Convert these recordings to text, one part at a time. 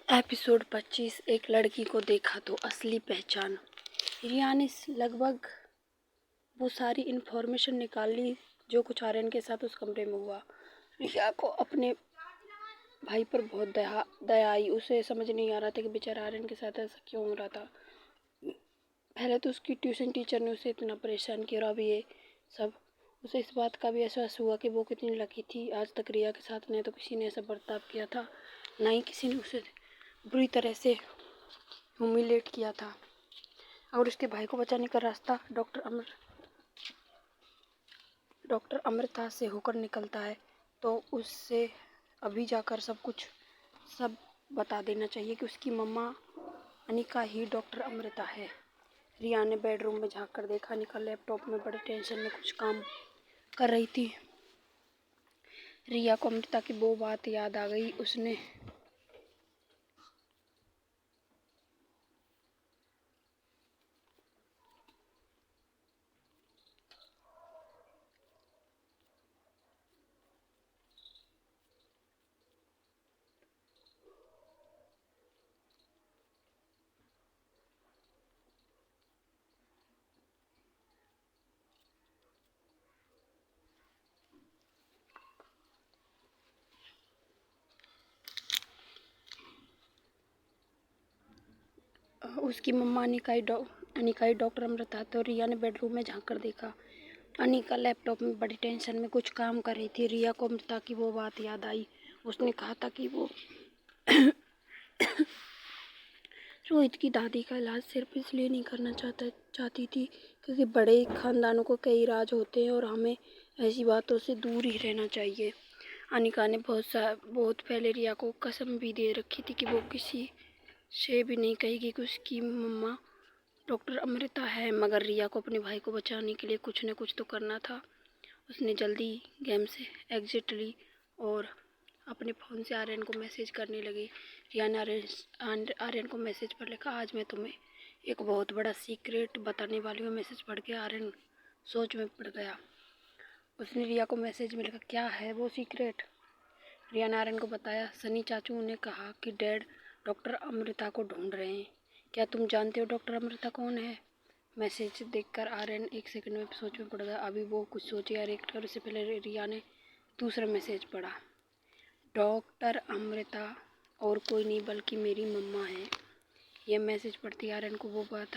Episode 25। एक लड़की को देखा तो असली पहचान। रिया ने लगभग वो सारी इन्फॉर्मेशन निकाल ली जो कुछ आर्यन के साथ उस कमरे में हुआ। रिया को अपने भाई पर बहुत दया आई। उसे समझ नहीं आ रहा था कि बेचारा आर्यन के साथ ऐसा क्यों हो रहा था। पहले तो उसकी ट्यूशन टीचर ने उसे इतना परेशान किया और अब ये सब। उसे इस बात का भी एहसास हुआ कि वो कितनी लकी थी। आज तक रिया के साथ न तो किसी ने ऐसा बर्ताव किया था, ना ही किसी ने उसे बुरी तरह से ह्यूमिलेट किया था। और उसके भाई को बचाने का रास्ता डॉक्टर अमृता से होकर निकलता है, तो उससे अभी जाकर सब बता देना चाहिए कि उसकी मम्मा अनिका ही डॉक्टर अमृता है। रिया ने बेडरूम में झांक कर देखा। अनिका लैपटॉप में बड़े टेंशन में कुछ काम कर रही थी। रिया को अमृता की वो बात याद आ गई। उसने उसकी मम्मा अनिका ही डॉक्टर अमृता। तो रिया ने बेडरूम में झांक कर देखा। अनिका लैपटॉप में बड़ी टेंशन में कुछ काम कर रही थी। रिया को अमृता की वो बात याद आई। उसने कहा था कि वो रोहित की दादी का इलाज सिर्फ इसलिए नहीं करना चाहती थी क्योंकि बड़े खानदानों को कई राज होते हैं और हमें ऐसी बातों से दूर ही रहना चाहिए। अनिका ने बहुत पहले रिया को कसम भी दे रखी थी कि वो किसी से भी नहीं कहेगी कि उसकी मम्मा डॉक्टर अमृता है। मगर रिया को अपने भाई को बचाने के लिए कुछ न कुछ तो करना था। उसने जल्दी गेम से एग्जिट ली और अपने फ़ोन से आर्यन को मैसेज करने लगी। रिया ने आर्यन को मैसेज पर लिखा, आज मैं तुम्हें एक बहुत बड़ा सीक्रेट बताने वाली हूँ। मैसेज पढ़ के आर्यन सोच में पड़ गया। उसने रिया को मैसेज में लिखा, क्या है वो सीक्रेट? रिया ने आर्यन को बताया, सनी चाचू ने कहा कि डैड डॉक्टर अमृता को ढूंढ रहे हैं। क्या तुम जानते हो डॉक्टर अमृता कौन है? मैसेज देखकर आर्यन एक सेकंड में सोच में पड़ गया। अभी वो कुछ सोचे या रिएक्ट करे उससे पहले रिया ने दूसरा मैसेज पढ़ा, डॉक्टर अमृता और कोई नहीं बल्कि मेरी मम्मा है। यह मैसेज पढ़ती आर्यन को वो बात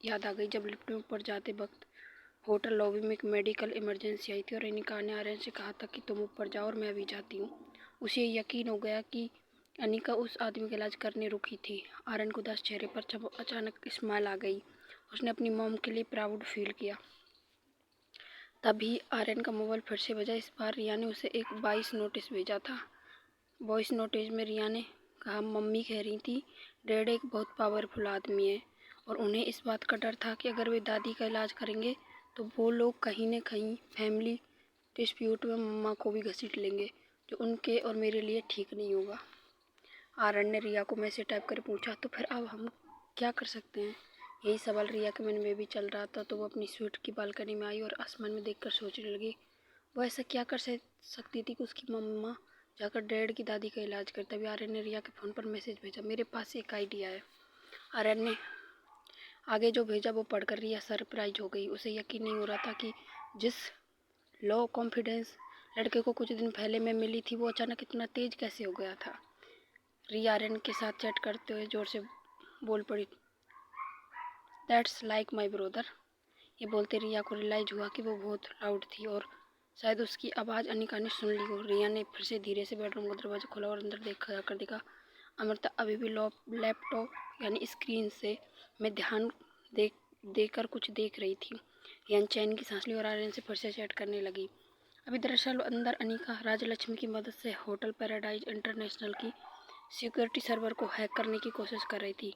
याद आ गई जब लिफ्ट में ऊपर जाते वक्त होटल लॉबी में एक मेडिकल इमरजेंसी आई थी और अनिका ने आर्यन से कहा था कि तुम ऊपर जाओ और मैं अभी जाती हूँ। उसे यकीन हो गया कि अनिका उस आदमी का इलाज करने रुकी थी। आर्यन को उदास चेहरे पर अचानक स्माइल आ गई। उसने अपनी मॉम के लिए प्राउड फील किया। तभी आर्यन का मोबाइल फिर से बजा। इस बार रिया ने उसे एक वॉइस नोटिस भेजा था। वॉइस नोटिस में रिया ने कहा, मम्मी कह रही थी डैड एक बहुत पावरफुल आदमी है और उन्हें इस बात का डर था कि अगर वे दादी का इलाज करेंगे तो वो लोग कहीं न कहीं फैमिली डिस्प्यूट में मम्मा को भी घसीट लेंगे, जो उनके और मेरे लिए ठीक नहीं होगा। आर्यन ने रिया को मैसेज टाइप कर पूछा, तो फिर अब हम क्या कर सकते हैं? यही सवाल रिया के मन में भी चल रहा था। तो वो अपनी स्वीट की बालकनी में आई और आसमान में देखकर सोचने लगी, वो ऐसा क्या कर सकती थी कि उसकी मम्मा जाकर डैड की दादी का इलाज करता। तभी आर्यन ने रिया के फ़ोन पर मैसेज भेजा, मेरे पास एक आइडिया है। आर्यन ने आगे जो भेजा वो पढ़कर रिया सरप्राइज हो गई। उसे यकीन नहीं हो रहा था कि जिस लो कॉन्फिडेंस लड़के को कुछ दिन पहले मैं मिली थी वो अचानक इतना तेज कैसे हो गया था। रिया आर्यन के साथ चैट करते हुए जोर से बोल पड़ी, दैट्स लाइक माई ब्रदर। ये बोलते रिया को रियलाइज हुआ कि वो बहुत लाउड थी और शायद उसकी आवाज़ अनिका ने सुन ली हो। रिया ने फिर से धीरे से बेडरूम का दरवाजा खोला और अंदर देखा अमृता अभी भी लैपटॉप यानी स्क्रीन से में ध्यान देकर कुछ देख रही थी। रिया चैन की सांस ली और आर्यन से फिर से चैट करने लगी। अभी दरअसल अंदर अनिका राजलक्ष्मी की मदद से होटल पैराडाइज इंटरनेशनल की सिक्योरिटी सर्वर को हैक करने की कोशिश कर रही थी।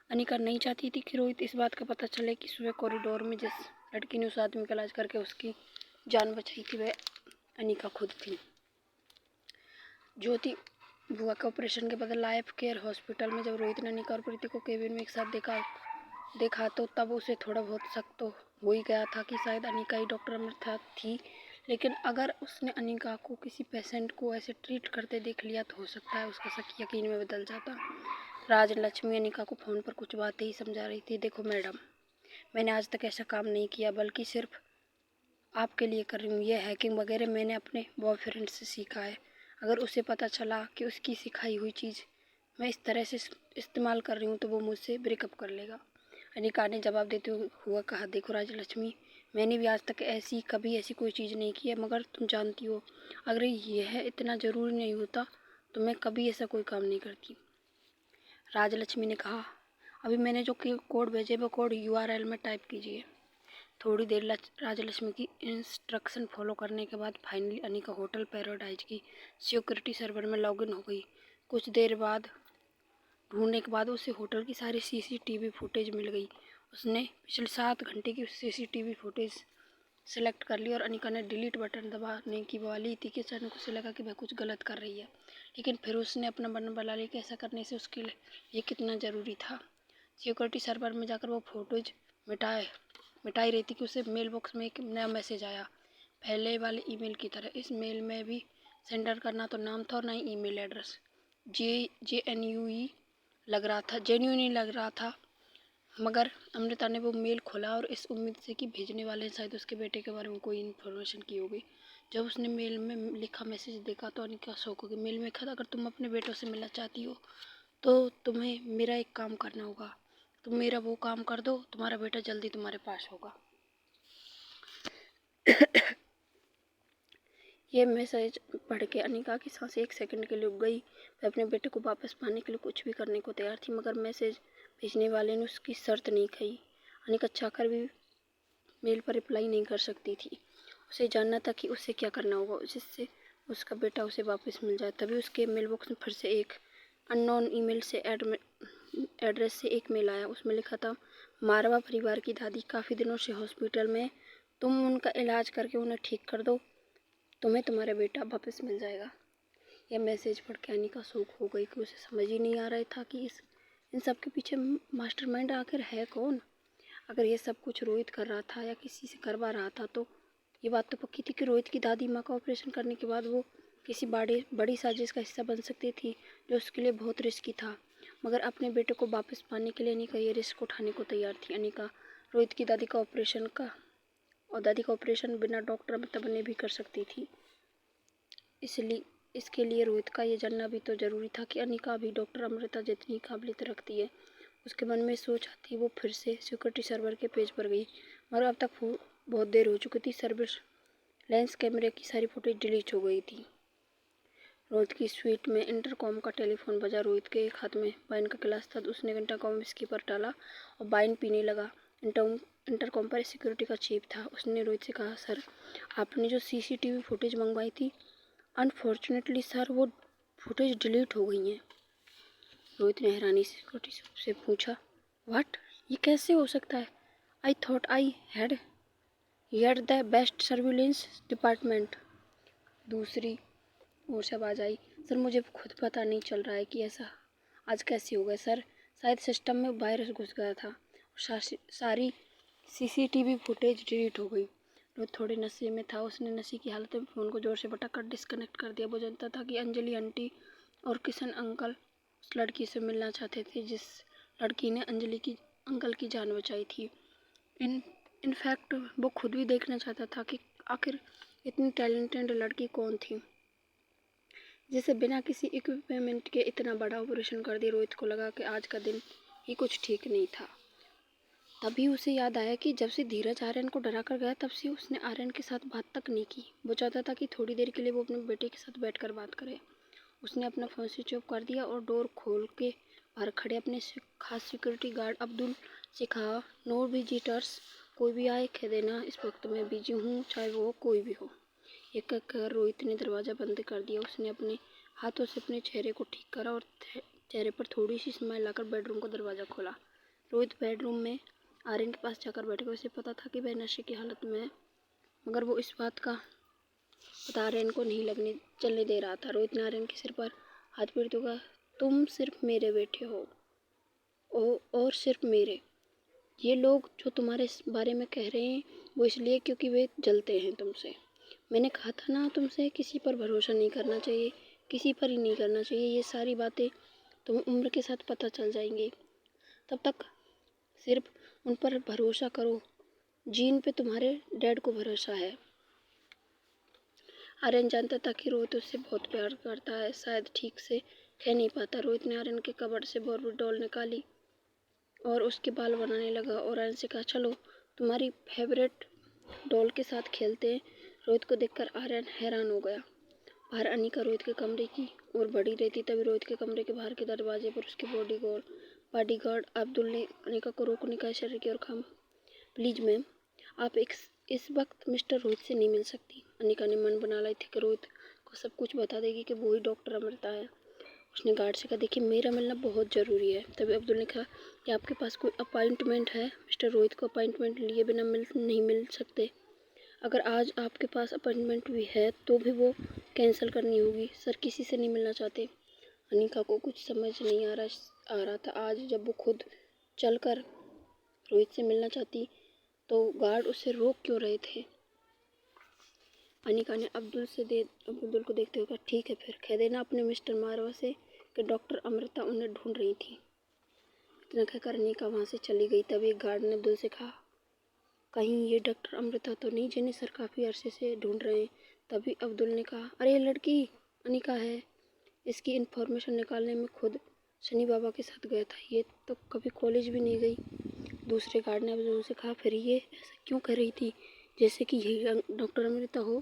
अनिका नहीं चाहती थी कि रोहित इस बात का पता चले कि सुबह कॉरिडोर में जिस लड़की ने उस आदमी का इलाज करके उसकी जान बचाई थी वह अनिका खुद थी। ज्योति बुआ के ऑपरेशन के बाद लाइफ केयर हॉस्पिटल में जब रोहित ने अनिका और प्रीति को केबिन में एक साथ देखा तो तब उसे थोड़ा बहुत शक तो हो ही गया था कि शायद अनिका ही डॉक्टर अमृता थी। लेकिन अगर उसने अनिका को किसी पेशेंट को ऐसे ट्रीट करते देख लिया तो हो सकता है उसका शक यकीन में बदल जाता। राजलक्ष्मी अनिका को फ़ोन पर कुछ बातें ही समझा रही थी। देखो मैडम, मैंने आज तक ऐसा काम नहीं किया, बल्कि सिर्फ आपके लिए कर रही हूँ। ये हैकिंग वगैरह मैंने अपने बॉयफ्रेंड से सीखा है। अगर उसे पता चला कि उसकी सिखाई हुई चीज़ मैं इस तरह से इस्तेमाल कर रही हूँ तो वो मुझसे ब्रेकअप कर लेगा। अनिका ने जवाब देते हुए कहा, देखो राजलक्ष्मी, मैंने भी आज तक कभी ऐसी कोई चीज़ नहीं की है, मगर तुम जानती हो अगर यह इतना ज़रूरी नहीं होता तो मैं कभी ऐसा कोई काम नहीं करती। राजलक्ष्मी ने कहा, अभी मैंने जो कोड भेजे वो कोड URL में टाइप कीजिए। थोड़ी देर राजलक्ष्मी की इंस्ट्रक्शन फॉलो करने के बाद फाइनली अनिका होटल पैराडाइज की सिक्योरिटी सर्वर में लॉगिन हो गई। कुछ देर बाद ढूंढने के बाद उसे होटल की सारी CCTV फुटेज मिल गई। उसने पिछले 7 घंटे की CCTV फुटेज सेलेक्ट कर ली और अनिका ने डिलीट बटन दबाने की वाली थी कि अचानक उसे लगा कि वह कुछ गलत कर रही है, लेकिन फिर उसने अपना बटन बना लिया कि ऐसा करने से उसके लिए ये कितना ज़रूरी था। सिक्योरिटी सर्वर में जाकर वो फोटोज मिटाई रही थी कि उसे मेल बॉक्स में एक नया मैसेज आया, पहले वाले ईमेल की तरह। इस मेल में भी सेंडर का ना तो नाम था और ना ही ईमेल एड्रेस। जेएनयू लग रहा था, जेन्यून लग रहा था। मगर अमृता ने वो मेल खोला और इस उम्मीद से कि भेजने वाले शायद उसके बेटे के बारे में कोई इन्फॉर्मेशन की होगी। जब उसने मेल में लिखा मैसेज देखा तो अनिका शौक हो गई। मेल में लिखा था, अगर तुम अपने बेटों से मिलना चाहती हो तो तुम्हें मेरा एक काम करना होगा। तुम मेरा वो काम कर दो, तुम्हारा बेटा जल्दी तुम्हारे पास होगा। ये मैसेज पढ़ के अनिका की सांसें एक सेकंड के लिए रुक गई। वह अपने बेटे को वापस पाने के लिए कुछ भी करने को तैयार थी, मगर मैसेज भेजने वाले ने उसकी शर्त नहीं कही। अनिका चाहकर भी मेल पर रिप्लाई नहीं कर सकती थी। उसे जानना था कि उसे क्या करना होगा जिससे उसका बेटा उसे वापस मिल जाए। तभी उसके मेल बॉक्स में फिर से एक अननोन ईमेल से एड्रेस से एक मेल आया। उसमें लिखा था, मारवा परिवार की दादी काफ़ी दिनों से हॉस्पिटल में, तुम उनका इलाज करके उन्हें ठीक कर दो, तुम्हें तुम्हारा बेटा वापस मिल जाएगा। यह मैसेज पढ़ के अनिका शॉक हो गई कि उसे समझ ही नहीं आ रहा था कि इन सब के पीछे मास्टरमाइंड आखिर है कौन। अगर ये सब कुछ रोहित कर रहा था या किसी से करवा रहा था तो ये बात तो पक्की थी कि रोहित की दादी माँ का ऑपरेशन करने के बाद वो किसी बड़ी साजिश का हिस्सा बन सकती थी, जो उसके लिए बहुत रिस्की था। मगर अपने बेटे को वापस पाने के लिए अनिका ये रिस्क उठाने को तैयार थी। अनिका रोहित की दादी का ऑपरेशन बिना डॉक्टर बने भी कर सकती थी। इसके लिए रोहित का ये जानना भी तो ज़रूरी था कि अनिका भी डॉक्टर अमृता जितनी काबिलियत रखती है। उसके मन में सोच आती वो फिर से सिक्योरिटी सर्वर के पेज पर गई, मगर अब तक बहुत देर हो चुकी थी। सर्विलांस कैमरे की सारी फुटेज डिलीट हो गई थी। रोहित की स्वीट में इंटरकॉम का टेलीफोन बजा। रोहित के एक हाथ में वाइन का गिलास था। उसने इंटरकॉम विस्की पर डाला और वाइन पीने लगा। इंटरकॉम पर सिक्योरिटी का चीफ था। उसने रोहित से कहा, सर, आपने जो CCTV फुटेज मंगवाई थी, अनफॉर्चुनेटली सर वो फुटेज डिलीट हो गई हैं। रोहित ने हैरानी से सिक्योरिटी से पूछा, व्हाट, ये कैसे हो सकता है? I thought I had the best surveillance department. दूसरी ओर से आवाज़ आई, सर मुझे खुद पता नहीं चल रहा है कि ऐसा आज कैसे हो गया सर। शायद सिस्टम में वायरस घुस गया था और सारी CCTV फुटेज डिलीट हो गई। रोहित थोड़े नशे में था। उसने नशे की हालत में फ़ोन को जोर से पटक कर डिस्कनेक्ट कर दिया। वो जानता था कि अंजलि आंटी और किशन अंकल उस लड़की से मिलना चाहते थे जिस लड़की ने अंकल की जान बचाई थी। इनफैक्ट वो खुद भी देखना चाहता था कि आखिर इतनी टैलेंटेड लड़की कौन थी जिसे बिना किसी इक्विपमेंट के इतना बड़ा ऑपरेशन कर दिया। रोहित को लगा कि आज का दिन ही कुछ ठीक नहीं था। तभी उसे याद आया कि जब से धीरज आर्यन को डरा कर गया तब से उसने आर्यन के साथ बात तक नहीं की। वो चाहता था कि थोड़ी देर के लिए वो अपने बेटे के साथ बैठकर बात करे। उसने अपना फ़ोन स्विच ऑफ कर दिया और डोर खोल के बाहर खड़े अपने खास सिक्योरिटी गार्ड अब्दुल से कहा, नो विजिटर्स, कोई भी आए कह देना इस वक्त मैं बिजी हूँ, चाहे वो कोई भी हो। ये कहकर रोहित ने दरवाज़ा बंद कर दिया। उसने अपने हाथों से अपने चेहरे को ठीक करा और चेहरे पर थोड़ी सी स्माइल लाकर बेडरूम का दरवाज़ा खोला। रोहित बेडरूम में आर्यन के पास जाकर बैठ गया। उसे पता था कि वह नशे की हालत में है, मगर वो इस बात का पता आर्यन को नहीं चलने दे रहा था। रोहित ने आर्यन के सिर पर हाथ फेरते हुए कहा, तुम सिर्फ मेरे बेटे हो और सिर्फ मेरे। ये लोग जो तुम्हारे बारे में कह रहे हैं वो इसलिए क्योंकि वे जलते हैं तुमसे। मैंने कहा था ना तुमसे, किसी पर भरोसा नहीं करना चाहिए, किसी पर ही नहीं करना चाहिए। ये सारी बातें तुम्हें उम्र के साथ पता चल जाएंगी। तब तक सिर्फ उन पर भरोसा करो। जीन पे तुम्हारे डैड को भरोसा है। आर्यन जानता था कि रोहित उससे बहुत प्यार करता है। शायद ठीक से कह नहीं पाता। रोहित ने आर्यन के कबर्ड से बार्बी डॉल निकाली और उसके बाल बनाने लगा और आर्यन से कहा, चलो तुम्हारी फेवरेट डॉल के साथ खेलते हैं। रोहित को देखकर आर्यन हैरान हो गया। बाहर अनिका रोहित के कमरे की ओर बढ़ी रही थी। तभी रोहित के कमरे के बाहर के दरवाजे पर उसके बॉडीगार्ड अब्दुल ने अनिका को रोकने का इशारा किया और कहा, प्लीज मैम, आप इस वक्त मिस्टर रोहित से नहीं मिल सकती। अनिका ने मन बना ली थी कि रोहित को सब कुछ बता देगी कि वो ही डॉक्टर अमृता है। उसने गार्ड से कहा, देखिए मेरा मिलना बहुत ज़रूरी है। तभी अब्दुल ने कहा कि आपके पास कोई अपॉइंटमेंट है? मिस्टर रोहित को अपॉइंटमेंट लिए बिना नहीं मिल सकते। अगर आज आपके पास अपॉइंटमेंट भी है तो भी वो कैंसिल करनी होगी। सर किसी से नहीं मिलना चाहते। अनिका को कुछ समझ नहीं आ रहा था। आज जब वो खुद चलकर रोहित से मिलना चाहती तो गार्ड उसे रोक क्यों रहे थे। अनिका ने अब्दुल को देखते हुए कहा, ठीक है फिर कह देना अपने मिस्टर मारवा से कि डॉक्टर अमृता उन्हें ढूंढ रही थी। इतना कहकर अनिका वहाँ से चली गई। तभी एक गार्ड ने अब्दुल से कहा, कहीं ये डॉक्टर अमृता तो नहीं जिन्हें सर काफ़ी अरसे से ढूंढ रहे हैं। तभी अब्दुल ने कहा, अरे ये लड़की अनिका है। इसकी इन्फॉर्मेशन निकालने में खुद शनि बाबा के साथ गया था। ये तो कभी कॉलेज भी नहीं गई। दूसरे गार्ड ने अब्दुल से कहा, फिर ये ऐसा क्यों कर रही थी जैसे कि यही डॉक्टर अमृता हो।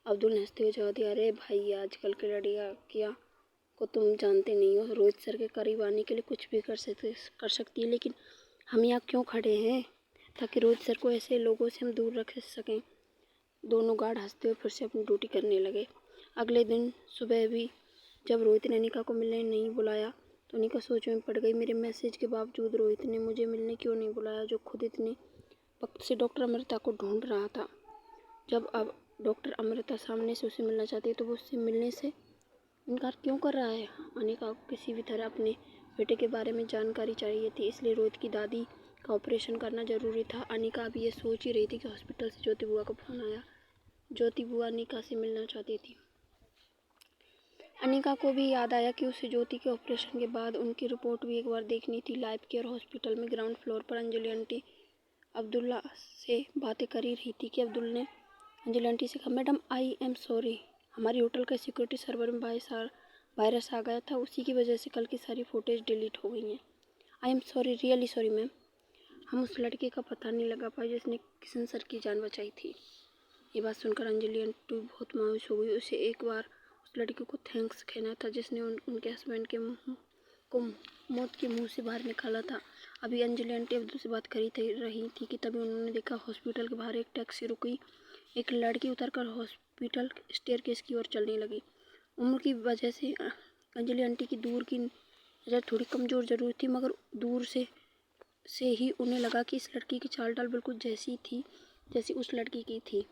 अब्दुल ने हंसते हुए जवाब दिया, अरे भाई आजकल की लड़कियाँ क्या को तुम जानते नहीं हो। रोहित सर के करीब आने के लिए कुछ भी कर सकती है, लेकिन हम यहाँ क्यों खड़े हैं? ताकि रोहित सर को ऐसे लोगों से हम दूर रख सकें। दोनों गार्ड हंसते हुए फिर से अपनी ड्यूटी करने लगे। अगले दिन सुबह भी जब रोहित ने अनिका को मिलने नहीं बुलाया तो अनिका सोच में पड़ गई। मेरे मैसेज के बावजूद रोहित ने मुझे मिलने क्यों नहीं बुलाया, जो खुद इतने वक्त से डॉक्टर अमृता को ढूंढ रहा था। जब अब डॉक्टर अमृता सामने से उसे मिलना चाहती है तो वो उससे मिलने से इनकार क्यों कर रहा है। अनिका को किसी भी तरह अपने बेटे के बारे में जानकारी चाहिए थी, इसलिए रोहित की दादी का ऑपरेशन करना जरूरी था। अनिका अभी ये सोच ही रही थी कि हॉस्पिटल से ज्योति बुआ का फोन आया। ज्योति बुआ अनिका से मिलना चाहती थी। अनिका को भी याद आया कि उसे ज्योति के ऑपरेशन के बाद उनकी रिपोर्ट भी एक बार देखनी थी। लाइफ केयर हॉस्पिटल में ग्राउंड फ्लोर पर अंजलि आंटी अब्दुल्ला से बातें कर ही रही थी कि अब्दुल ने अंजलि आंटी से कहा, मैडम आई एम सॉरी, हमारी होटल का सिक्योरिटी सर्वर में वायरस आ गया था, उसी की वजह से कल की सारी फुटेज डिलीट हो गई हैं। I am sorry, really sorry ma'am. हम उस लड़के का पता नहीं लगा पाए जिसने किशन सर की जान बचाई थी। ये बात सुनकर अंजलि आंटी बहुत मायूस हो गई। उसे एक बार उस लड़के को थैंक्स कहना था जिसने उनके हस्बैंड के मुंह को मौत के मुंह से बाहर निकाला था। अभी अंजलि आंटी अब्दुल से बात करी रही थी कि तभी उन्होंने देखा हॉस्पिटल के बाहर एक टैक्सी रुकी। एक लड़की उतरकर हॉस्पिटल स्टेयरकेस की ओर चलने लगी। उम्र की वजह से अंजलि आंटी की दूर की नज़र थोड़ी कमज़ोर ज़रूर थी, मगर दूर से ही उन्हें लगा कि इस लड़की की चाल ढाल बिल्कुल जैसी थी जैसी उस लड़की की थी।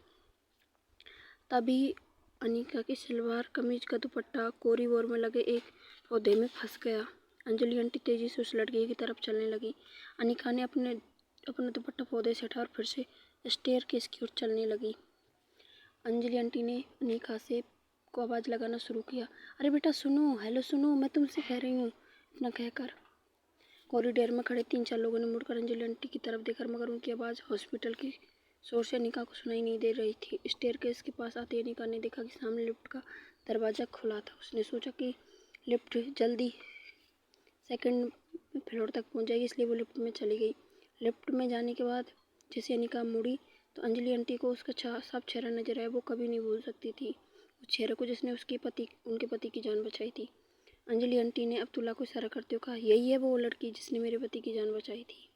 तभी अनिका की सलवार कमीज का दुपट्टा कोरिडोर में लगे एक पौधे में फंस गया। अंजलि आंटी तेजी से उस लड़की की तरफ चलने लगी। अनिका ने अपना दुपट्टा पौधे से हटा और फिर से स्टेयरकेस की ओर चलने लगी। अंजलि आंटी ने अनिका से को आवाज़ लगाना शुरू किया, अरे बेटा सुनो, हेलो सुनो, मैं तुमसे कह रही हूँ। इतना कहकर कॉरिडोर में खड़े 3-4 लोगों ने मुड़कर अंजलि आंटी की तरफ देखा, मगर उनकी आवाज़ हॉस्पिटल की शोर से अनिका को सुनाई नहीं दे रही थी। स्टेयरकेस के पास आते अनिका ने देखा कि सामने लिफ्ट का दरवाज़ा खुला था। उसने सोचा कि लिफ्ट जल्दी सेकंड फ्लोर तक पहुंच जाएगी, इसलिए वो लिफ्ट में चली गई। लिफ्ट में जाने के बाद जैसे अनिका मुड़ी तो अंजलि आंटी को उसका साफ चेहरा नजर आया। वो कभी नहीं भूल सकती थी उस चेहरे को जिसने उनके पति की जान बचाई थी। अंजलि आंटी ने अब्दुल्ला को इशारा करते हुए कहा, यही है वो लड़की जिसने मेरे पति की जान बचाई थी।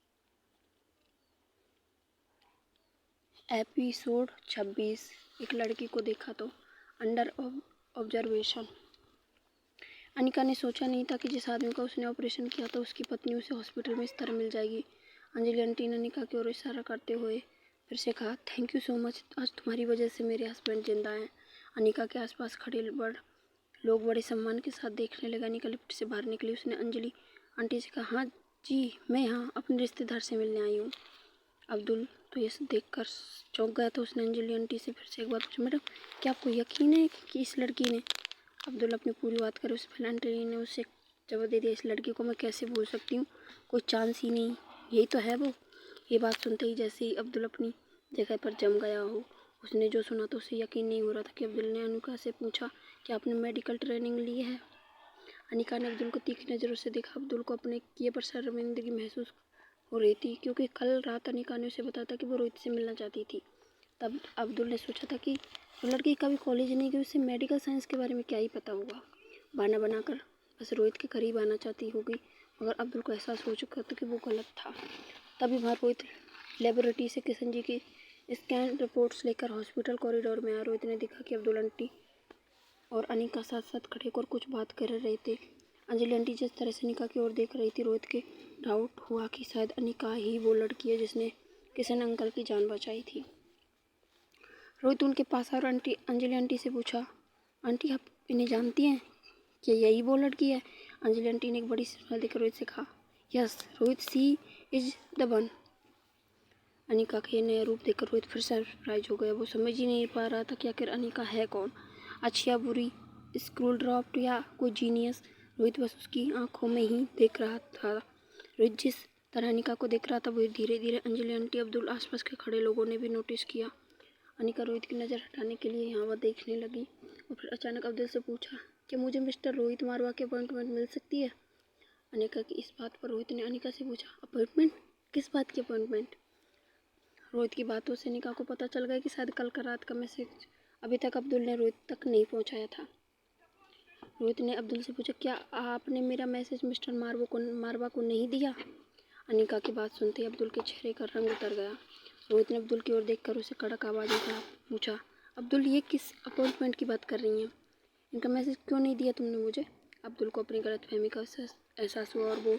एपिसोड 26। एक लड़की को देखा तो अंडर ऑब्जर्वेशन। अनिका ने सोचा नहीं था कि जिस आदमी का उसने ऑपरेशन किया था उसकी पत्नी उसे हॉस्पिटल में इस तरह मिल जाएगी। अंजलि आंटी ने अनिका की ओर इशारा करते हुए फिर से कहा, थैंक यू सो मच, आज तुम्हारी वजह से मेरे हस्बैंड जिंदा हैं। अनिका के आसपास खड़े लोग बड़े सम्मान के साथ देखने लगे। अनिका लिफ्ट से बाहर निकली। उसने अंजलि आंटी से कहा, हाँ जी मैं यहाँ अपने रिश्तेदार से मिलने आई हूँ। अब्दुल तो ये देखकर चौंक गया, तो उसने अंजलि आंटी से फिर से एक बार पूछा, मैडम क्या आपको यकीन है कि इस लड़की ने? अब्दुल अपनी पूरी बात करे उससे पहले आंटी ने उससे जवाब दे दिया, इस लड़की को मैं कैसे भूल सकती हूँ, कोई चांस ही नहीं, यही तो है वो। ये बात सुनते ही जैसे ही अब्दुल अपनी जगह पर जम गया हो, उसने जो सुना तो उसे यकीन नहीं हो रहा था कि अब्दुल ने अनिका से पूछा कि आपने मेडिकल ट्रेनिंग ली है। अनिका ने अब्दुल को तीखी नज़रों से देखा। अब्दुल को अपने किए पर शर्मिंदगी महसूस हो रही थी, क्योंकि कल रात अनिका ने उसे बताया था कि वो रोहित से मिलना चाहती थी। तब अब्दुल ने सोचा था कि वो लड़की कभी कॉलेज नहीं गई, उसे मेडिकल साइंस के बारे में क्या ही पता होगा। बहाना बनाकर बस रोहित के करीब आना चाहती होगी, मगर अब्दुल को एहसास हो चुका था कि वो गलत था। तभी वहाँ रोहित लेबोरेटरी से किशन जी की स्कैन रिपोर्ट्स लेकर हॉस्पिटल कॉरिडोर में आया। रोहित ने देखा कि अब्दुल आंटी और अनिका साथ साथ खड़े होकर कुछ बात कर रहे थे। अंजलि आंटी जिस तरह से अनिका की ओर देख रही थी, रोहित के डाउट हुआ कि शायद अनिका ही वो लड़की है जिसने किशन अंकल की जान बचाई थी। रोहित उनके पास आया और अंजलि आंटी से पूछा, आंटी आप इन्हें जानती हैं? क्या यही वो लड़की है? अंजलि आंटी ने एक बड़ी स्माइल देकर रोहित से कहा, yes Rohit, she is the one. Anika का ये नया रूप देखकर रोहित फिर सरप्राइज हो गया। वो समझ ही नहीं पा रहा था कि आखिर अनिका है कौन, अच्छी या बुरी, स्कूल ड्रॉप्ड या कोई जीनियस। रोहित बस उसकी आंखों में ही देख रहा था। रोहित जिस तरह अनिका को देख रहा था, वो धीरे धीरे अंजलि आंटी, अब्दुल, आसपास के खड़े लोगों ने भी नोटिस किया। अनिका रोहित की नज़र हटाने के लिए यहाँ वह देखने लगी और फिर अचानक अब्दुल से पूछा, क्या मुझे मिस्टर रोहित मारवा की अपॉइंटमेंट मिल सकती है? अनिका की इस बात पर रोहित ने अनिका से पूछा, अपॉइंटमेंट? किस बात की अपॉइंटमेंट? रोहित की बातों से अनिका को पता चल गया कि शायद कल का रात का मैसेज अभी तक अब्दुल ने रोहित तक नहीं पहुंचाया था। रोहित ने अब्दुल से पूछा, क्या आपने मेरा मैसेज मिस्टर मारवा को नहीं दिया? अनिका की बात सुनते ही अब्दुल के चेहरे का रंग उतर गया। रोहित ने अब्दुल की ओर देखकर उसे कड़क आवाज़ में पूछा, अब्दुल ये किस अपॉइंटमेंट की बात कर रही हैं? इनका मैसेज क्यों नहीं दिया तुमने मुझे? अब्दुल को अपनी गलतफहमी का एहसास हुआ और वो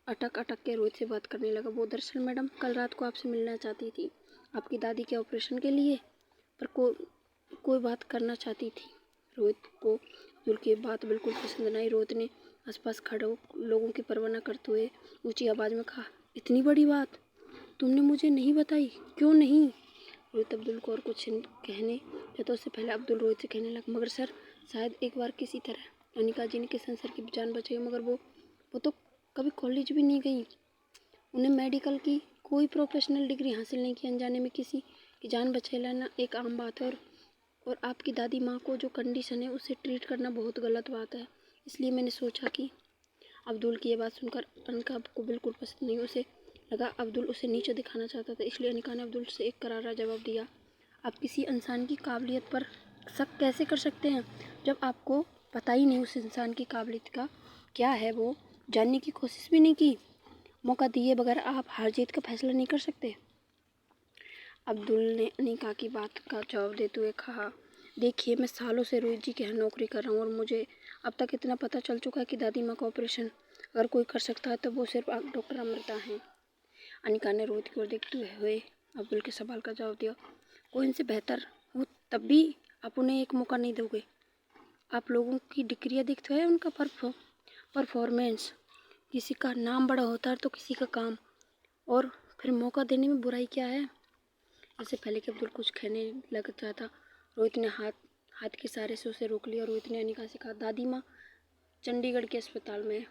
अटक अटक के रोहित से बात करने लगा। वो दरअसल मैडम कल रात को आपसे मिलना चाहती थी, आपकी दादी के ऑपरेशन के लिए, पर कोई बात करना चाहती थी। रोहित को अब्दुल की बात बिल्कुल पसंद नहीं। रोहित ने आसपास खड़े लोगों की परवाह न करते हुए ऊंची आवाज़ में कहा, इतनी बड़ी बात तुमने मुझे नहीं बताई, क्यों नहीं? रोहित अब्दुल को और कुछ कहने तो उससे पहले अब्दुल रोहित से कहने लगा, मगर सर शायद एक बार किसी तरह अनिका जी ने किशन सर की जान बचाई, मगर वो तो कभी कॉलेज भी नहीं गई, उन्हें मेडिकल की कोई प्रोफेशनल डिग्री हासिल नहीं की, अनजाने में किसी की जान बचाना एक आम बात है, और आपकी दादी माँ को जो कंडीशन है उसे ट्रीट करना बहुत गलत बात है। इसलिए मैंने सोचा कि अब्दुल की ये बात सुनकर अनिका को बिल्कुल पसंद नहीं। उसे लगा अब्दुल उसे नीचे दिखाना चाहता था, इसलिए अनिका ने अब्दुल से एक करारा जवाब दिया, आप किसी इंसान की काबिलियत पर शक कैसे कर सकते हैं जब आपको पता ही नहीं उस इंसान की काबिलियत का क्या है, वो जानने की कोशिश भी नहीं की। मौका दिए बगैर आप हार जीत का फैसला नहीं कर सकते। अब्दुल ने अनिका की बात का जवाब देते हुए कहा, देखिए मैं सालों से रोहित जी के यहाँ नौकरी कर रहा हूँ और मुझे अब तक इतना पता चल चुका है कि दादी माँ का ऑपरेशन अगर कोई कर सकता है तो वो सिर्फ डॉक्टर अमृता हैं। अनिका ने रोहित की ओर देखते हुए अब्दुल के सवाल का जवाब दिया, कोई इनसे बेहतर हो तब भी आप उन्हें एक मौका नहीं दोगे? आप लोगों की डिग्रियाँ देखते हैं, उनका परफॉर्मेंस, किसी का नाम बड़ा होता है तो किसी का काम, और फिर मौका देने में बुराई क्या है? इससे पहले कि अब्दुल कुछ कहने लग जाता, रोहित ने हाथ के इशारे से उसे रोक लिया। रोहित ने अनिका से कहा, दादी माँ चंडीगढ़ के अस्पताल में है,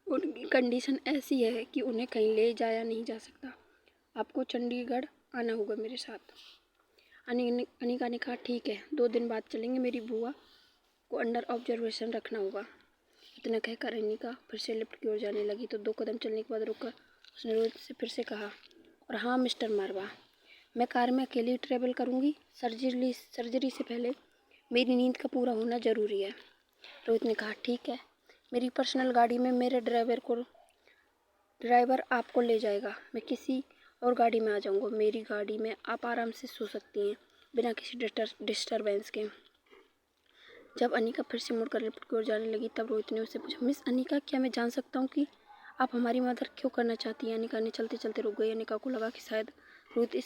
उनकी कंडीशन ऐसी है कि उन्हें कहीं ले जाया नहीं जा सकता, आपको चंडीगढ़ आना होगा मेरे साथ। अनिका ने कहा, ठीक है 2 दिन बाद चलेंगे, मेरी बुआ को अंडर ऑब्जर्वेशन रखना होगा। इतना कहकर अनिका फिर से लिफ्ट की ओर जाने लगी तो 2 कदम चलने के बाद रुककर उसने रोहित से फिर से कहा, और हाँ मिस्टर मारवा, मैं कार में अकेली ट्रेवल करूँगी, सर्जरी से पहले मेरी नींद का पूरा होना ज़रूरी है। रोहित ने कहा, ठीक है, मेरी पर्सनल गाड़ी में मेरे ड्राइवर आपको ले जाएगा, मैं किसी और गाड़ी में आ जाऊँगा, मेरी गाड़ी में आप आराम से सो सकती हैं बिना किसी डिस्टर्बेंस के। जब अनिका फिर से मुड़कर लिफ्ट की ओर जाने लगी तब रोहित ने उससे पूछा, मिस अनिका, क्या मैं जान सकता हूँ कि आप हमारी मदद क्यों करना चाहती हैं? अनिका ने चलते चलते रुक गई। अनिका को लगा कि शायद रोहित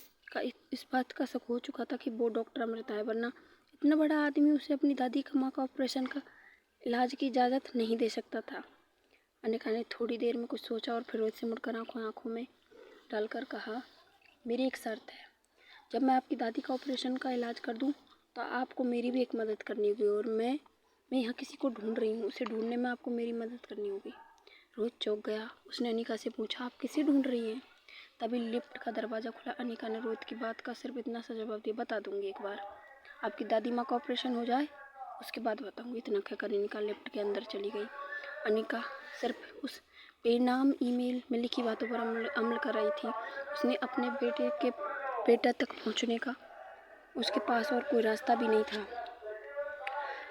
इस बात का शक हो चुका था कि वो डॉक्टर अमृता है, वरना इतना बड़ा आदमी उसे अपनी दादी का माँ का ऑपरेशन का इलाज की इजाज़त नहीं दे सकता था। अनिका ने थोड़ी देर में कुछ सोचा और फिर रोहित से मुड़कर आंखों में डालकर कहा, मेरी एक शर्त है, जब मैं आपकी दादी का ऑपरेशन का इलाज कर दूँ तो आपको मेरी भी एक मदद करनी होगी, और मैं यहाँ किसी को ढूंढ रही हूँ, उसे ढूंढने में आपको मेरी मदद करनी होगी। रोहित चौंक गया। उसने अनिका से पूछा, आप किसे ढूंढ रही हैं? तभी लिफ्ट का दरवाज़ा खुला। अनिका ने रोहित की बात का सिर्फ इतना सा जवाब दिया, बता दूंगी एक बार आपकी दादी माँ का ऑपरेशन हो जाए, उसके बाद बताऊंगी। इतना कहकर अनिका लिफ्ट के अंदर चली गई। अनिका सिर्फ उस बेनाम ईमेल में लिखी बातों पर अमल कर रही थी। उसने अपने बेटा तक पहुंचने का उसके पास और कोई रास्ता भी नहीं था।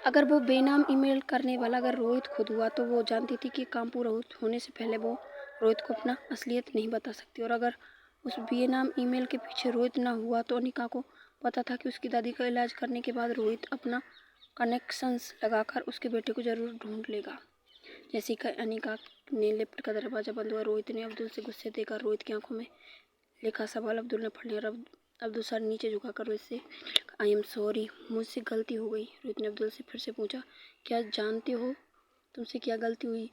अगर वो बेनाम ईमेल करने वाला अगर रोहित खुद हुआ तो वो जानती थी कि काम पूरा होने से पहले वो रोहित को अपना असलियत नहीं बता सकती। और अगर उस बेनाम ईमेल के पीछे रोहित ना हुआ तो अनिका को पता था कि उसकी दादी का इलाज करने के बाद रोहित अपना कनेक्शंस लगाकर उसके बेटे को ज़रूर ढूंढ लेगा। जैसे कि अनिका ने लिफ्ट का दरवाज़ा बंद हुआ, रोहित ने अब्दुल से गुस्से देकर रोहित की आंखों में लिखा सवाल अब्दुल ने पढ़ लिया। अब्दुल सर नीचे झुकाकर रोहित से, आई एम सॉरी, मुझसे गलती हो गई। रोहित ने अब्दुल से फिर से पूछा, क्या जानते हो तुमसे क्या गलती हुई?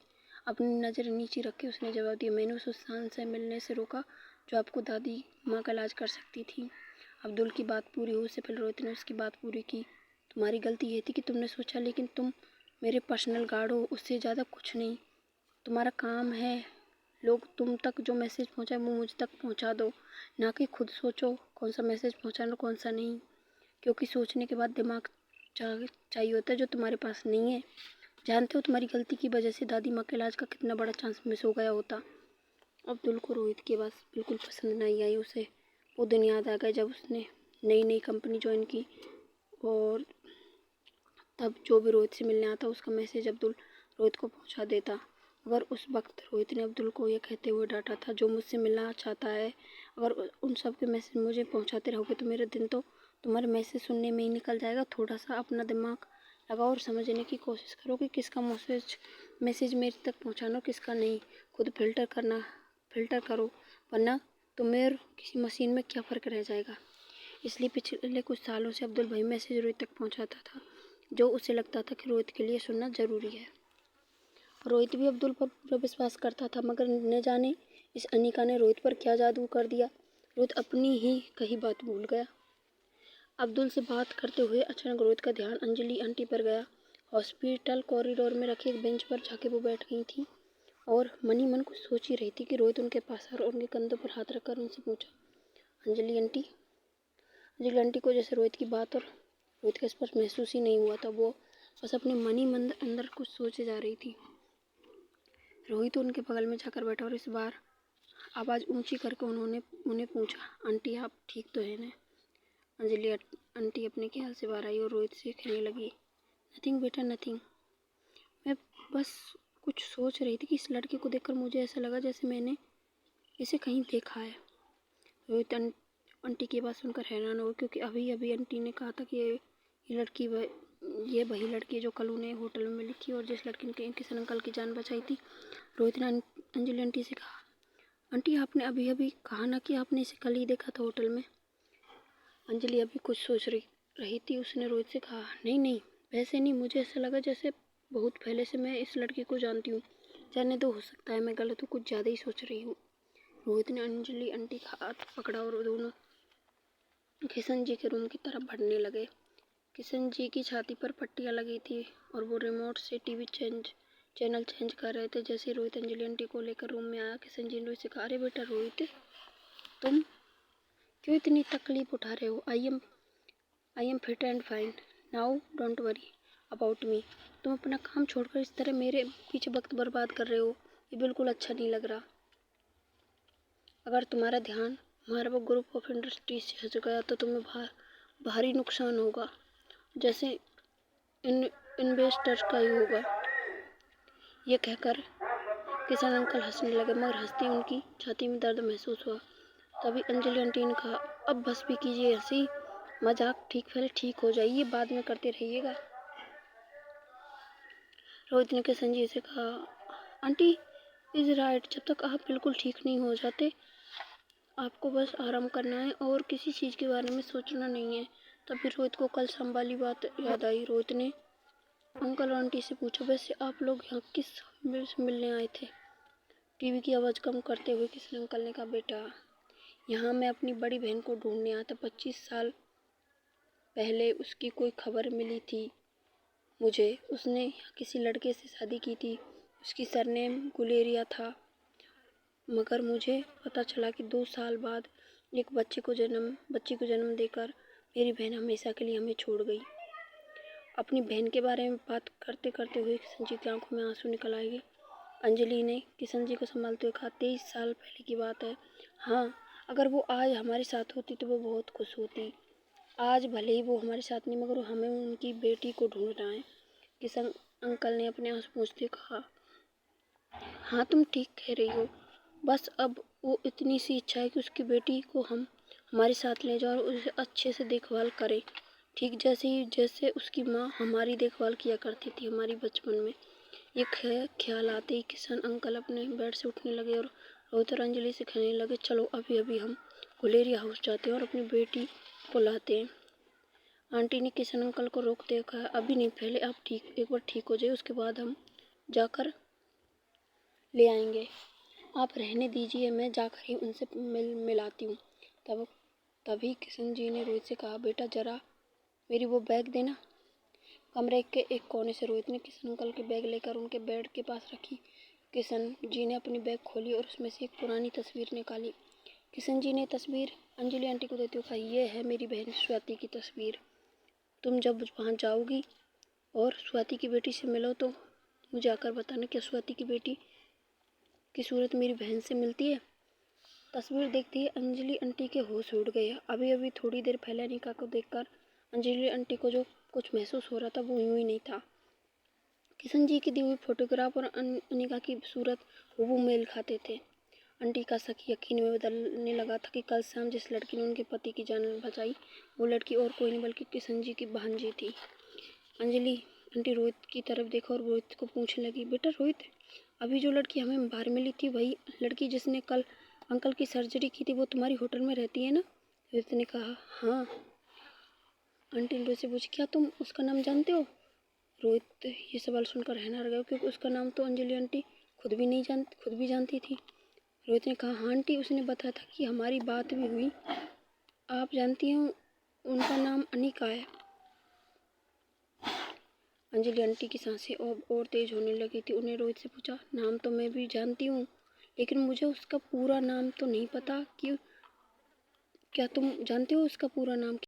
अपनी नज़र नीचे रख के उसने जवाब दिया, मैंने उस इंसान से मिलने से रोका जो आपको दादी माँ का इलाज कर सकती थी। अब्दुल की बात पूरी हो उससे पहले रोहित ने उसकी बात पूरी की। तुम्हारी गलती ये थी कि तुमने सोचा लेकिन तुम मेरे पर्सनल गार्ड हो, उससे ज़्यादा कुछ नहीं। तुम्हारा काम है लोग तुम तक जो मैसेज पहुंचाए वो मुझ तक पहुंचा दो, ना कि खुद सोचो कौन सा मैसेज पहुंचाना कौन सा नहीं, क्योंकि सोचने के बाद दिमाग चाहिए होता है जो तुम्हारे पास नहीं है। जानते हो तुम्हारी गलती की वजह से दादी माँ के इलाज का कितना बड़ा चांस मिस हो गया होता। अब्दुल को रोहित की बात बिल्कुल पसंद नहीं आई। उसे वो दिन याद आ गया जब उसने नई नई कंपनी ज्वाइन की और तब जो भी रोहित से मिलने आता उसका मैसेज अब्दुल रोहित को पहुंचा देता। अगर उस वक्त रोहित ने अब्दुल को यह कहते हुए डांटा था, जो मुझसे मिलना चाहता है अगर उन सब के मैसेज मुझे पहुंचाते रहोगे तो मेरा दिन तो तुम्हारे मैसेज सुनने में ही निकल जाएगा। थोड़ा सा अपना दिमाग लगाओ और समझने की कोशिश करो कि किसका मैसेज मेरे तक पहुंचाना और किसका नहीं। खुद फिल्टर करो, वरना तुम्हें और किसी मशीन में क्या फ़र्क रह जाएगा। इसलिए पिछले कुछ सालों से अब्दुल भाई मैसेज रोहित तक पहुंचाता था, जो उसे लगता था कि रोहित के लिए सुनना ज़रूरी है। रोहित भी अब्दुल पर पूरा विश्वास करता था, मगर न जाने इस अनिका ने रोहित पर क्या जादू कर दिया। रोहित अपनी ही कही बात भूल गया। अब्दुल से बात करते हुए अचानक रोहित का ध्यान अंजलि आंटी पर गया। हॉस्पिटल कॉरिडोर में रखी एक बेंच पर जाके वो बैठ गई थी और मनी मन कुछ सोच ही रही थी कि रोहित उनके पास आया और उनके कंधों पर हाथ रखकर उनसे पूछा, अंजलि आंटी। अंजलि आंटी को जैसे रोहित की बात और रोहित का स्पर्श महसूस ही नहीं हुआ था। वो बस अपने मनी मन अंदर कुछ सोचे जा रही थी। रोहित उनके बगल में जाकर बैठा और इस बार आवाज़ ऊंची करके उन्होंने उन्हें पूछा, आंटी आप ठीक तो है ना? अंजलि आंटी अपने ख्याल से बाहर आई और रोहित से कहने लगी, नथिंग बेटा नथिंग। मैं बस कुछ सोच रही थी कि इस लड़के को देखकर मुझे ऐसा लगा जैसे मैंने इसे कहीं देखा है। रोहित आंटी की बात सुनकर हैरान हो, क्योंकि अभी अभी आंटी ने कहा था कि ये वही लड़की जो कल उन्हें होटल में मिली थी और जिस लड़की ने किशन अंकल की जान बचाई थी। रोहित ने अंजलि आंटी से कहा, आंटी आपने अभी अभी कहा ना कि आपने इसे कल ही देखा था होटल में। अंजलि अभी कुछ सोच रही थी। उसने रोहित से कहा, नहीं नहीं वैसे नहीं, मुझे ऐसा लगा जैसे बहुत पहले से मैं इस लड़की को जानती हूँ। जाने दो, हो सकता है मैं गलत हूँ, कुछ ज़्यादा ही सोच रही हूँ। रोहित ने अंजलि आंटी का हाथ पकड़ा और दोनों किशन जी के रूम की तरफ बढ़ने लगे। किशन जी की छाती पर पट्टियाँ लगी थी और वो रिमोट से टीवी चैनल चेंज कर रहे थे। जैसे रोहित अंजलि आंटी को लेकर रूम में आया, किशन जी ने रोहित से कहा, अरे बेटा रोहित, तुम क्यों इतनी तकलीफ उठा रहे हो? I am fit and fine now, don't worry about me. तुम अपना काम छोड़कर इस तरह मेरे पीछे वक्त बर्बाद कर रहे हो, ये बिल्कुल अच्छा नहीं लग रहा। अगर तुम्हारा ध्यान हमारा वो ग्रुप ऑफ इंडस्ट्रीज से हट गया तो तुम्हें भारी नुकसान होगा, जैसे इन्वेस्टर का ही होगा। ये कहकर किशन अंकल हंसने लगे, मगर हंसते उनकी छाती में दर्द महसूस हुआ। तभी अंजलि आंटी ने कहा, अब बस भी कीजिए हंसी मजाक, ठीक हो जाइए, बाद में करते रहिएगा। रोहित ने किशन जी से कहा, आंटी इज राइट, जब तक आप बिल्कुल ठीक नहीं हो जाते आपको बस आराम करना है और किसी चीज़ के बारे में सोचना नहीं है। तभी रोहित को कल शाम वाली बात याद आई। रोहित ने अंकल और आंटी से पूछा, वैसे आप लोग यहाँ किस मिलने आए थे? टीवी की आवाज़ कम करते हुए किसी अंकल ने कहा, बेटा यहाँ मैं अपनी बड़ी बहन को ढूंढने आया था। 25 साल पहले उसकी कोई खबर मिली थी मुझे। उसने किसी लड़के से शादी की थी। उसकी सरनेम गुलेरिया था। मगर मुझे पता चला कि 2 साल बाद एक बच्ची को जन्म देकर मेरी बहन हमेशा के लिए हमें छोड़ गई। अपनी बहन के बारे में बात करते करते हुए किशन जी की आंखों में आंसू निकल आएंगे। अंजलि ने किशन जी को संभालते हुए कहा, 23 साल पहले की बात है। हाँ, अगर वो आज हमारे साथ होती तो वो बहुत खुश होती। आज भले ही वो हमारे साथ नहीं, मगर हमें उनकी बेटी को ढूंढना है। किशन अंकल ने अपने आंसू पोंछते कहा, हाँ तुम ठीक कह रही हो। बस अब वो इतनी सी इच्छा है कि उसकी बेटी को हम हमारे साथ ले जाओ और उसे अच्छे से देखभाल करें, ठीक जैसे उसकी माँ हमारी देखभाल किया करती थी हमारी बचपन में। ये ख्याल आते ही किशन अंकल अपने बेड से उठने लगे और रोहित और अंजलि से कहने लगे, चलो अभी अभी हम गुलेरिया हाउस जाते हैं और अपनी बेटी को लाते हैं। आंटी ने किशन अंकल को रोकते हुए कहा, अभी नहीं, पहले आप एक बार ठीक हो जाए, उसके बाद हम जाकर ले आएंगे। आप रहने दीजिए, मैं जाकर ही उनसे मिलाती हूँ। तभी किशन जी ने रोहित से कहा, बेटा जरा मेरी वो बैग देना। कमरे के एक कोने से रोहित ने किशन अंकल की बैग लेकर उनके बेड के पास रखी। किशन जी ने अपनी बैग खोली और उसमें से एक पुरानी तस्वीर निकाली। किशन जी ने तस्वीर अंजलि आंटी को देते हुए कहा, ये है मेरी बहन स्वाति की तस्वीर। तुम जब वहाँ जाओगी और स्वाति की बेटी से मिलो तो मुझे आकर बताना, क्या स्वाति की बेटी की सूरत मेरी बहन से मिलती है। तस्वीर देखते ही अंजलि आंटी के होश उड़ गए। अभी अभी थोड़ी देर पहले अनिका को देखकर अंजलि आंटी को जो कुछ महसूस हो रहा था वो यूं ही नहीं था। किशन जी की दी हुई फोटोग्राफ और अनिका की सूरत हूबहू मेल खाते थे। आंटी का शक यकीन में बदलने लगा था कि कल शाम जिस लड़की ने उनके पति की जान बचाई वो लड़की और कोई नहीं बल्कि किशन जी की भांजी थी। अंजलि आंटी रोहित की तरफ देखा और रोहित को पूछने लगी, बेटा रोहित, अभी जो लड़की हमें बाहर मिली थी वही लड़की जिसने कल अंकल की सर्जरी की थी वो तुम्हारी होटल में रहती है ना? रोहित ने कहा, हाँ। आंटी ने रोहित से पूछा, क्या तुम उसका नाम जानते हो? रोहित ये सवाल सुनकर हैरान रह गया, क्योंकि उसका नाम तो अंजलि आंटी खुद भी जानती थी। रोहित ने कहा, हाँ आंटी, उसने बताया था कि हमारी बात भी हुई। आप जानती हो उनका नाम अनिका है। अंजलि आंटी की सांसें और तेज होने लगी थी। उन्हें रोहित से पूछा, नाम तो मैं भी जानती हूँ, लेकिन मुझे उसका पूरा नाम तो नहीं पता। कि क्या तुम जानते हो उसका पूरा नाम?